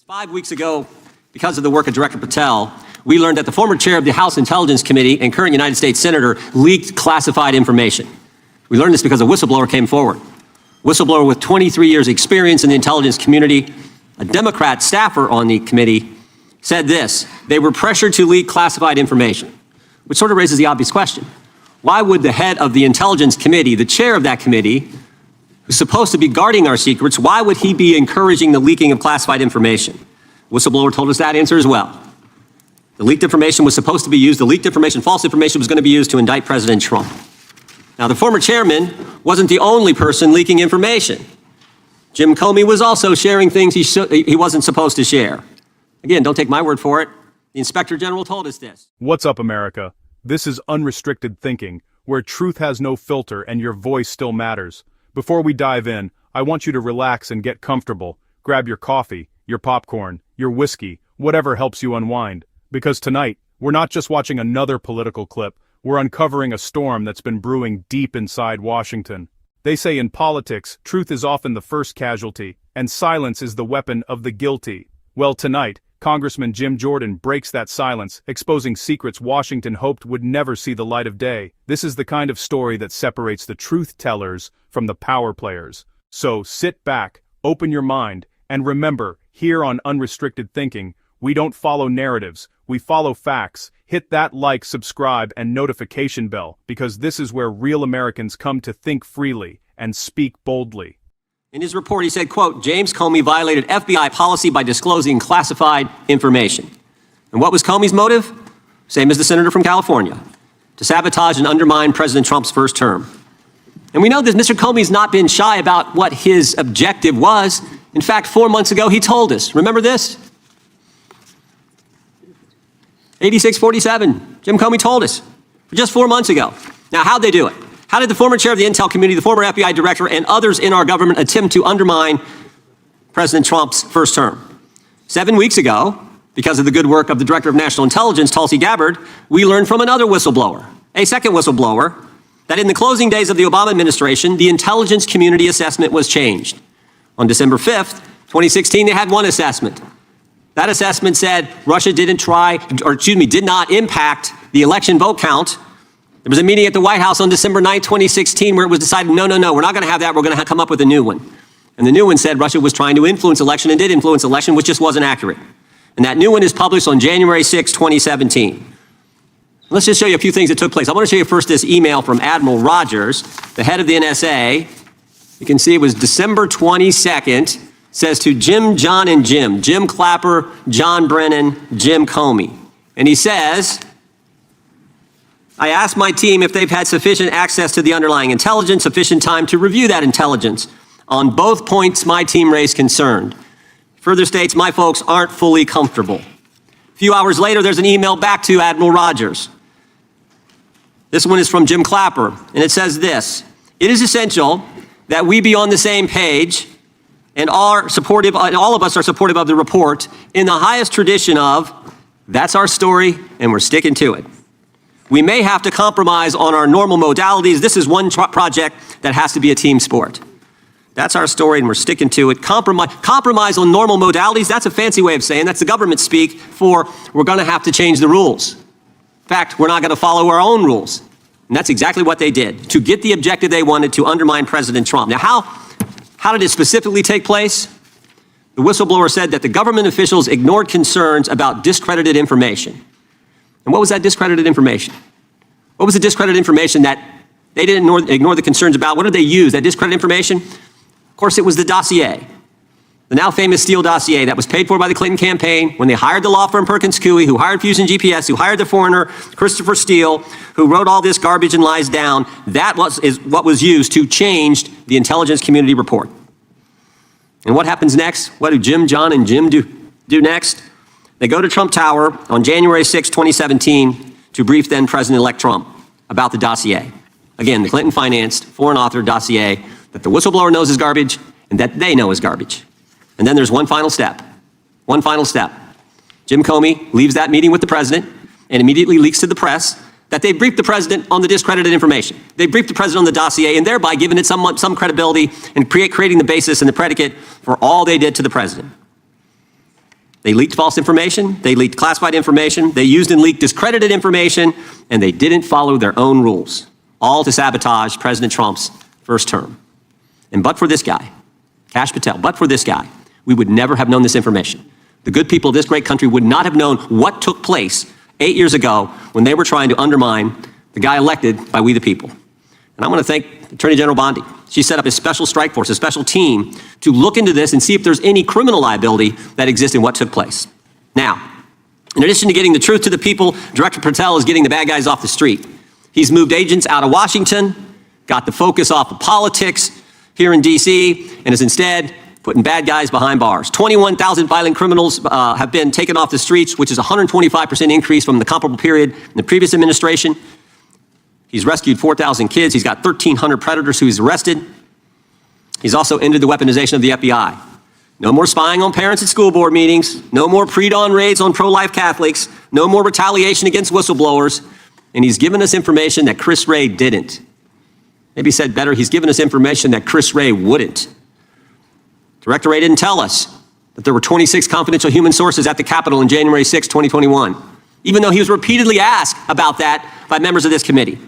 5 weeks ago, because of the work of Director Patel, we learned that the former chair of the House Intelligence Committee and current United States Senator leaked classified information. We learned this because a whistleblower came forward. Whistleblower with 23 years experience in the intelligence community, a Democrat staffer on the committee, said this: they were pressured to leak classified information, which sort of raises the obvious question. Why would the head of the Intelligence Committee, the chair of that committee, who's supposed to be guarding our secrets, why would he be encouraging the leaking of classified information? Whistleblower told us that answer as well. The leaked information was supposed to be used, the leaked information, false information, was going to be used to indict President Trump. Now, the former chairman wasn't the only person leaking information. Jim Comey was also sharing things he wasn't supposed to share. Again, don't take my word for it. The Inspector General told us this. What's up, America? This is Unrestricted Thinking, where truth has no filter and your voice still matters. Before we dive in, I want you to relax and get comfortable. Grab your coffee, your popcorn, your whiskey, whatever helps you unwind. Because tonight, we're not just watching another political clip, we're uncovering a storm that's been brewing deep inside Washington. They say in politics, truth is often the first casualty, and silence is the weapon of the guilty. Well, tonight, Congressman Jim Jordan breaks that silence, exposing secrets Washington hoped would never see the light of day. This is the kind of story that separates the truth tellers from the power players. So sit back, open your mind, and remember, here on Unrestricted Thinking, we don't follow narratives, we follow facts. Hit that like, subscribe, and notification bell, because this is where real Americans come to think freely and speak boldly. In his report, he said, quote, James Comey violated FBI policy by disclosing classified information. And what was Comey's motive? Same as the senator from California: to sabotage and undermine President Trump's first term. And we know that Mr. Comey's not been shy about what his objective was. In fact, 4 months ago, he told us. Remember this? 8647. Jim Comey told us just 4 months ago. Now, how'd they do it? How did the former chair of the Intel Committee, the former FBI director, and others in our government attempt to undermine President Trump's first term? 7 weeks ago, because of the good work of the Director of National Intelligence, Tulsi Gabbard, we learned from another whistleblower, a second whistleblower, that in the closing days of the Obama administration, the intelligence community assessment was changed. On December 5th, 2016, they had one assessment. That assessment said Russia did not impact the election vote count. There was a meeting at the White House on December 9, 2016, where it was decided, no, we're not going to have that. We're going to come up with a new one. And the new one said Russia was trying to influence election and did influence election, which just wasn't accurate. And that new one is published on January 6, 2017. Let's just show you a few things that took place. I want to show you first this email from Admiral Rogers, the head of the NSA. You can see it was December 22nd. Says to Jim, John, and Jim Clapper, John Brennan, Jim Comey. And he says, I asked my team if they've had sufficient access to the underlying intelligence, sufficient time to review that intelligence. On both points, my team raised concern. Further states, my folks aren't fully comfortable. A few hours later, there's an email back to Admiral Rogers. This one is from Jim Clapper, and it says this: it is essential that we be on the same page and all of us are supportive of the report in the highest tradition of, that's our story and we're sticking to it. We may have to compromise on our normal modalities. This is one project that has to be a team sport. That's our story and we're sticking to it. Compromise on normal modalities, that's a fancy way of saying, that's the government speak for we're going to have to change the rules. In fact, we're not going to follow our own rules. And that's exactly what they did to get the objective they wanted, to undermine President Trump. Now, how did it specifically take place? The whistleblower said that the government officials ignored concerns about discredited information. And what was that discredited information? What was the discredited information that they didn't ignore the concerns about? What did they use, that discredited information? Of course, it was the dossier, the now famous Steele dossier that was paid for by the Clinton campaign when they hired the law firm Perkins Coie, who hired Fusion GPS, who hired the foreigner Christopher Steele, who wrote all this garbage and lies down. That is what was used to change the intelligence community report. And what happens next? What do Jim, John, and Jim do next? They go to Trump Tower on January 6, 2017 to brief then President-elect Trump about the dossier. Again, the Clinton-financed, foreign-authored dossier that the whistleblower knows is garbage and that they know is garbage. And then there's one final step. Jim Comey leaves that meeting with the president and immediately leaks to the press that they briefed the president on the discredited information. They briefed the president on the dossier and thereby giving it some credibility and creating the basis and the predicate for all they did to the president. They leaked false information, they leaked classified information, they used and leaked discredited information, and they didn't follow their own rules, all to sabotage President Trump's first term. And but for this guy, Kash Patel, but for this guy, we would never have known this information. The good people of this great country would not have known what took place 8 years ago when they were trying to undermine the guy elected by we the people. And I want to thank Attorney General Bondi. She set up a special strike force, a special team to look into this and see if there's any criminal liability that exists in what took place. Now, in addition to getting the truth to the people, Director Patel is getting the bad guys off the street. He's moved agents out of Washington, got the focus off of politics here in D.C., and is instead putting bad guys behind bars. 21,000 violent criminals have been taken off the streets, which is a 125% increase from the comparable period in the previous administration. He's rescued 4,000 kids. He's got 1,300 predators who he's arrested. He's also ended the weaponization of the FBI. No more spying on parents at school board meetings. No more pre-dawn raids on pro-life Catholics. No more retaliation against whistleblowers. And he's given us information that Chris Wray didn't. Maybe said better, he's given us information that Chris Wray wouldn't. Director Wray didn't tell us that there were 26 confidential human sources at the Capitol on January 6, 2021, even though he was repeatedly asked about that by members of this committee.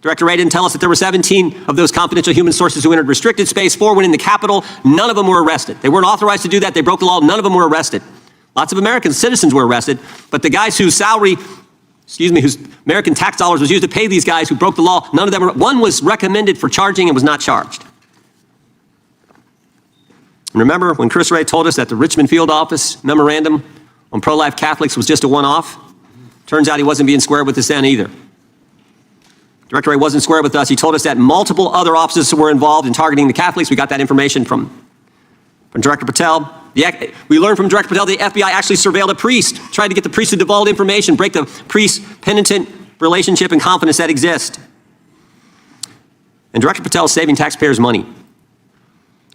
Director Wray didn't tell us that there were 17 of those confidential human sources who entered restricted space. 4 went in the Capitol. None of them were arrested. They weren't authorized to do that. They broke the law. None of them were arrested. Lots of American citizens were arrested, but the guys whose whose American tax dollars was used to pay these guys who broke the law, none of them were, one was recommended for charging and was not charged. And remember when Chris Wray told us that the Richmond field office memorandum on pro-life Catholics was just a one-off? Turns out he wasn't being square with us then either. Director Wray wasn't square with us. He told us that multiple other offices were involved in targeting the Catholics. We got that information from Director Patel. We learned from Director Patel the FBI actually surveilled a priest, tried to get the priest to divulge information, break the priest-penitent relationship and confidence that exists. And Director Patel is saving taxpayers' money.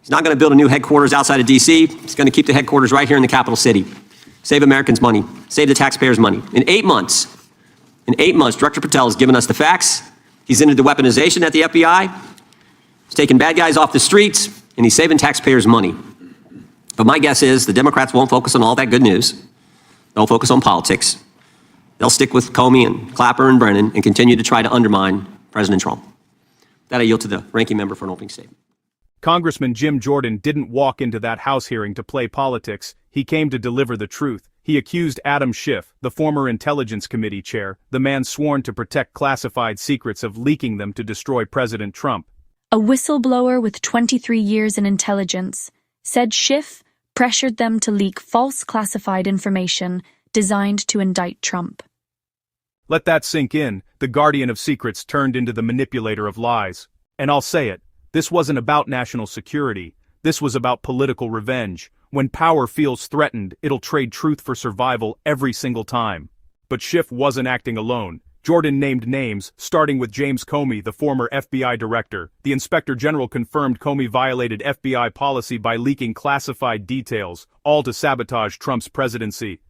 He's not going to build a new headquarters outside of D.C. He's going to keep the headquarters right here in the capital city. Save Americans' money. Save the taxpayers' money. In 8 months, Director Patel has given us the facts. He's ended the weaponization at the FBI. He's taken bad guys off the streets, and he's saving taxpayers' money. But my guess is the Democrats won't focus on all that good news. They'll focus on politics. They'll stick with Comey and Clapper and Brennan and continue to try to undermine President Trump. That I yield to the ranking member for an opening statement. Congressman Jim Jordan didn't walk into that House hearing to play politics. He came to deliver the truth. He accused Adam Schiff, the former Intelligence Committee chair, the man sworn to protect classified secrets, of leaking them to destroy President Trump. A whistleblower with 23 years in intelligence said Schiff pressured them to leak false classified information designed to indict Trump. Let that sink in. The guardian of secrets turned into the manipulator of lies. And I'll say it, this wasn't about national security. This was about political revenge. When power feels threatened, it'll trade truth for survival every single time. But Schiff wasn't acting alone. Jordan named names, starting with James Comey, the former FBI director. The Inspector General confirmed Comey violated FBI policy by leaking classified details, all to sabotage Trump's presidency.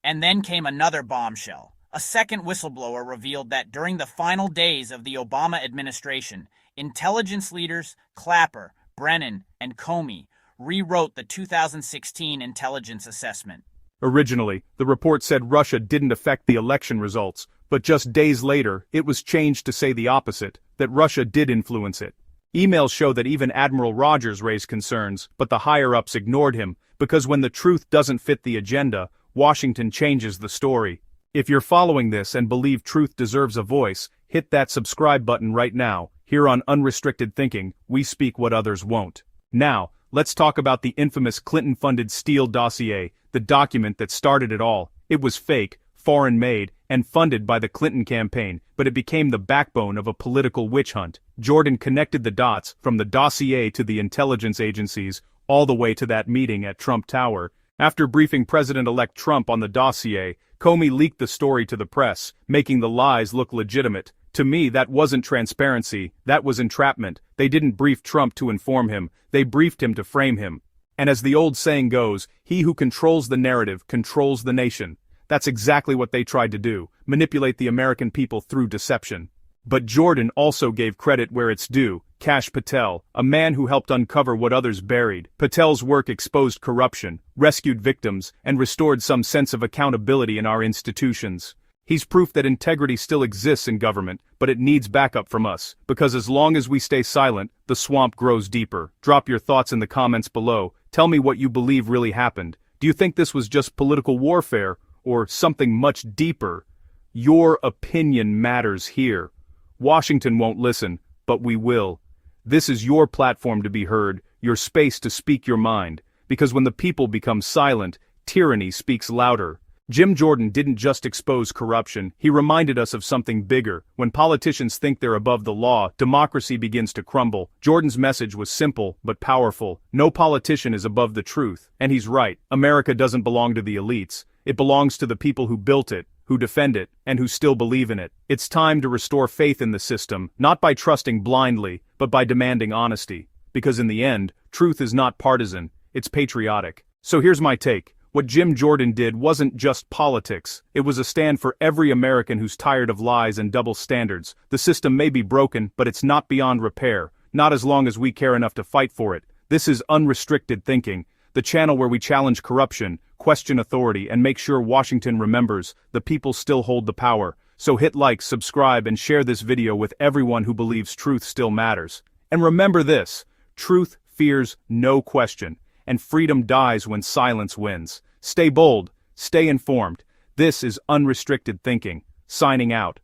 And then came another bombshell. A second whistleblower revealed that during the final days of the Obama administration, intelligence leaders Clapper, Brennan, and Comey rewrote the 2016 intelligence assessment. Originally, the report said Russia didn't affect the election results, but just days later, it was changed to say the opposite, that Russia did influence it. Emails show that even Admiral Rogers raised concerns, but the higher-ups ignored him, because when the truth doesn't fit the agenda, Washington changes the story. If you're following this and believe truth deserves a voice, hit that subscribe button right now. Here on Unrestricted Thinking, we speak what others won't. Now, let's talk about the infamous Clinton-funded Steele dossier, the document that started it all. It was fake, foreign-made, and funded by the Clinton campaign, but it became the backbone of a political witch hunt. Jordan connected the dots from the dossier to the intelligence agencies, all the way to that meeting at Trump Tower. After briefing President-elect Trump on the dossier, Comey leaked the story to the press, making the lies look legitimate. To me, that wasn't transparency, that was entrapment. They didn't brief Trump to inform him, they briefed him to frame him. And as the old saying goes, he who controls the narrative controls the nation. That's exactly what they tried to do, manipulate the American people through deception. But Jordan also gave credit where it's due. Kash Patel, a man who helped uncover what others buried. Patel's work exposed corruption, rescued victims, and restored some sense of accountability in our institutions. He's proof that integrity still exists in government, but it needs backup from us, because as long as we stay silent, the swamp grows deeper. Drop your thoughts in the comments below. Tell me what you believe really happened. Do you think this was just political warfare, or something much deeper? Your opinion matters here. Washington won't listen, but we will. This is your platform to be heard, your space to speak your mind, because when the people become silent, tyranny speaks louder. Jim Jordan didn't just expose corruption, he reminded us of something bigger. When politicians think they're above the law, democracy begins to crumble. Jordan's message was simple, but powerful. No politician is above the truth. And he's right. America doesn't belong to the elites. It belongs to the people who built it, who defend it, and who still believe in it. It's time to restore faith in the system, not by trusting blindly, but by demanding honesty. Because in the end, truth is not partisan, it's patriotic. So here's my take. What Jim Jordan did wasn't just politics. It was a stand for every American who's tired of lies and double standards. The system may be broken, but it's not beyond repair. Not as long as we care enough to fight for it. This is Unrestricted Thinking, the channel where we challenge corruption, question authority, and make sure Washington remembers the people still hold the power. So hit like, subscribe, and share this video with everyone who believes truth still matters. And remember this, truth fears no question, and freedom dies when silence wins. Stay bold, stay informed. This is Unrestricted Thinking, signing out.